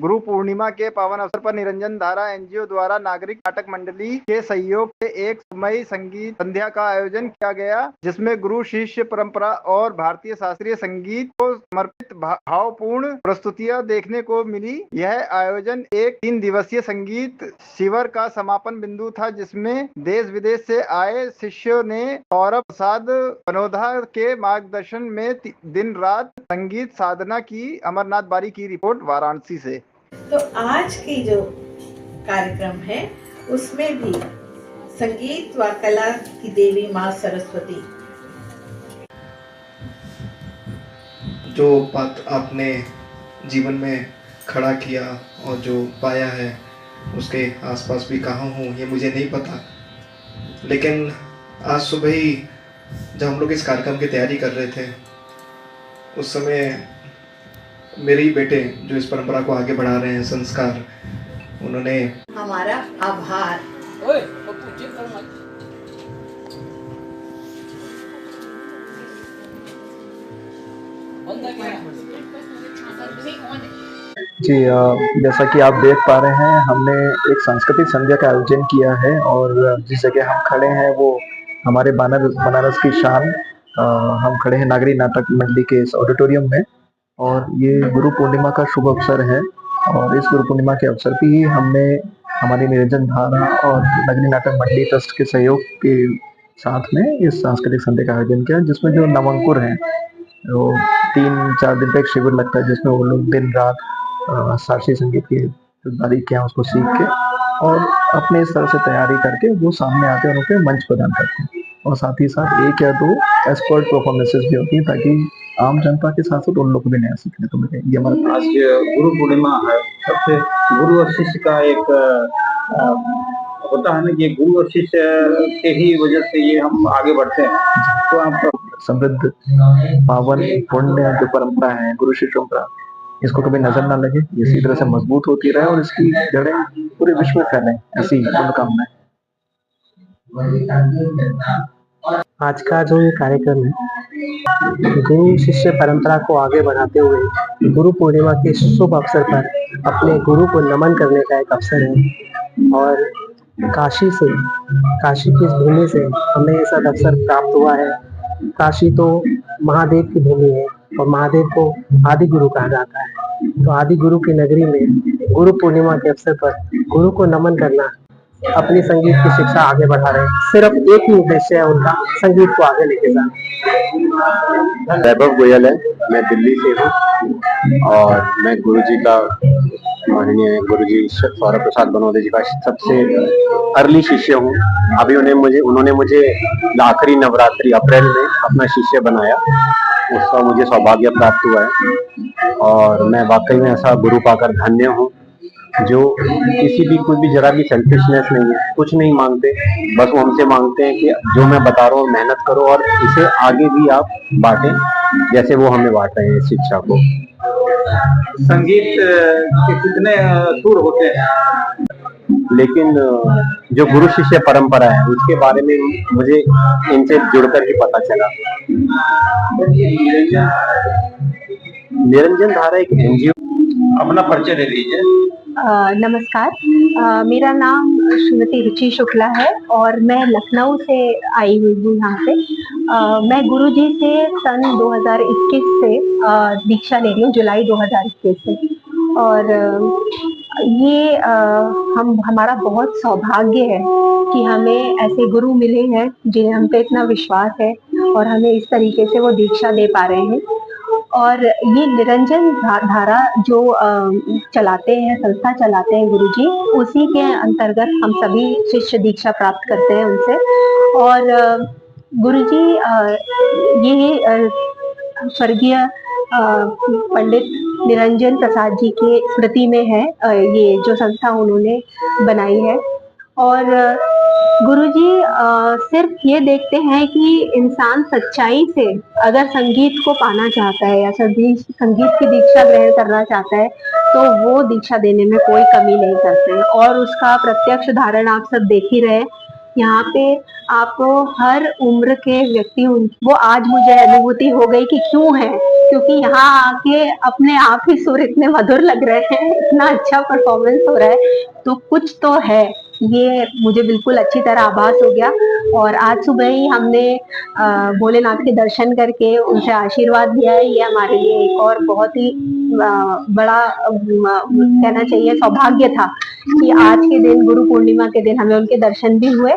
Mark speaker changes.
Speaker 1: गुरु पूर्णिमा के पावन अवसर पर निरंजन धारा एनजीओ द्वारा नागरिक नाटक मंडली के सहयोग से एक समय संगीत संध्या का आयोजन किया गया, जिसमें गुरु शिष्य परंपरा और भारतीय शास्त्रीय संगीत को समर्पित भावपूर्ण प्रस्तुतियां देखने को मिली। यह आयोजन एक 3 दिवसीय संगीत शिविर का समापन बिंदु था, जिसमें देश विदेश से आए शिष्यों ने सौरभ प्रसाद बनोधा के मार्गदर्शन में दिन रात संगीत साधना की। अमरनाथ बारी की रिपोर्ट वाराणसी से।
Speaker 2: तो आज की जो कार्यक्रम है उसमें भी संगीत व कला की देवी माँ सरस्वती,
Speaker 3: जो बात आपने जीवन में खड़ा किया और जो पाया है उसके आसपास भी कहाँ हूँ ये मुझे नहीं पता, लेकिन आज सुबह ही जब हम लोग इस कार्यक्रम की तैयारी कर रहे थे उस समय मेरे ही बेटे जो इस परंपरा को आगे बढ़ा रहे हैं संस्कार, उन्होंने
Speaker 2: हमारा आभार।
Speaker 4: जी, जैसा कि आप देख पा रहे हैं हमने एक सांस्कृतिक संध्या का आयोजन किया है और जिस जगह हम खड़े हैं वो हमारे बनारस की शान, हम खड़े हैं नागरिक नाटक मंडली के इस ऑडिटोरियम में और ये गुरु पूर्णिमा का शुभ अवसर है। और इस गुरु पूर्णिमा के अवसर पर ही हमने हमारी निरंजन धारा और नागरिक नाटक मंडली ट्रस्ट के सहयोग के साथ में इस सांस्कृतिक संध्या का आयोजन किया, जिसमें जो नवंकुर हैं वो 3-4 दिन का एक शिविर लगता है जिसमें वो लोग दिन रात शास्त्रीय संगीत की जो बारीकियां उसको सीख के और अपने इस तरह से तैयारी करके वो सामने आते हैं और उनको मंच प्रदान करते हैं। और साथ ही साथ 1 या 2 एक्सपर्ट परफॉर्मेंसेस भी होती हैं ताकि आम जनता के साथ साथ उन लोग को भी नया सीखने को मिले। ये हमारा
Speaker 5: आज गुरु पूर्णिमा है, सबसे गुरु और शिष्य का एक होता है ना कि गुरु और शिष्य के ही वजह से ये हम आगे बढ़ते हैं। तो आप
Speaker 4: समृद्ध पावन पुण्य जो परंपरा है गुरु शिष्य परंपरा, इसको कभी नजर ना लगे, ये इसी तरह से मजबूत होती रहे और इसकी जड़ें पूरे विश्व में फैलें, ऐसी मनोकामना है।
Speaker 6: आज का जो ये कार्यक्रम है गुरु शिष्य परंपरा को आगे बढ़ाते हुए गुरु पूर्णिमा के शुभ अवसर पर अपने गुरु को नमन करने का एक अवसर है और काशी की इस भूमि से हमें ये सदअवसर प्राप्त हुआ है। काशी तो महादेव की भूमि है और महादेव को आदि गुरु कहा जाता है। तो आदि गुरु की नगरी में गुरु पूर्णिमा के अवसर पर गुरु को नमन करना, अपनी संगीत की शिक्षा आगे बढ़ा रहे हैं। सिर्फ एक ही उद्देश्य है उनका, संगीत को आगे लेके जाना।
Speaker 7: वैभव गोयल है, मैं दिल्ली से हूँ और मैं गुरुजी का माननीय गुरुजी सौरभ प्रसाद बनोदे जी का सबसे अर्ली शिष्य हूँ। अभी उन्होंने मुझे आखिरी नवरात्रि अप्रैल में अपना शिष्य बनाया, उसका मुझे सौभाग्य प्राप्त हुआ है और मैं वाकई में ऐसा गुरु पाकर धन्य हूँ जो किसी भी कोई भी जरा भी सेल्फिशनेस नहीं है, कुछ नहीं मांगते, बस वो हमसे मांगते हैं कि जो मैं बता रहा हूँ मेहनत करो और इसे आगे भी आप बांटें जैसे वो हमें बांट रहे हैं इस शिक्षा को।
Speaker 5: संगीत के कितने सुर होते हैं,
Speaker 7: लेकिन जो गुरु शिष्य परंपरा है उसके बारे में मुझे इनसे जुड़कर ही पता चला। निरंजन धारा एक एनजीओ।
Speaker 5: अपना परिचय दे दीजिए।
Speaker 8: नमस्कार, मेरा नाम श्रीमती रुचि शुक्ला है और मैं लखनऊ से आई हुई हूँ यहाँ पे। मैं गुरुजी से सन 2021 से दीक्षा ले रही हूँ, जुलाई 2021 से। और ये हमारा बहुत सौभाग्य है कि हमें ऐसे गुरु मिले हैं जिन्हें हम पे इतना विश्वास है और हमें इस तरीके से वो दीक्षा दे पा रहे हैं। और ये निरंजन धारा जो चलाते हैं, संस्था चलाते हैं गुरुजी, उसी के अंतर्गत हम सभी शिष्य दीक्षा प्राप्त करते हैं उनसे। और गुरुजी ये स्वर्गीय पंडित निरंजन प्रसाद जी के स्मृति में है ये जो संस्था उन्होंने बनाई है। और गुरुजी सिर्फ ये देखते हैं कि इंसान सच्चाई से अगर संगीत को पाना चाहता है या संगीत की दीक्षा ग्रहण करना चाहता है तो वो दीक्षा देने में कोई कमी नहीं करते हैं। और उसका प्रत्यक्ष उदाहरण आप सब देख ही रहे। यहाँ पे आपको हर उम्र के व्यक्ति, वो आज मुझे अनुभूति हो गई कि क्यों है, क्योंकि यहाँ आके अपने आप ही सुर इतने मधुर लग रहे हैं, इतना अच्छा परफॉर्मेंस हो रहा है, तो कुछ तो है, ये मुझे बिल्कुल अच्छी तरह आभास हो गया। और आज सुबह ही हमने भोलेनाथ के दर्शन करके उनसे आशीर्वाद लिया है। ये हमारे लिए एक और बहुत ही बड़ा कहना चाहिए सौभाग्य था कि आज के दिन, गुरु पूर्णिमा के दिन, हमें उनके दर्शन भी हुए।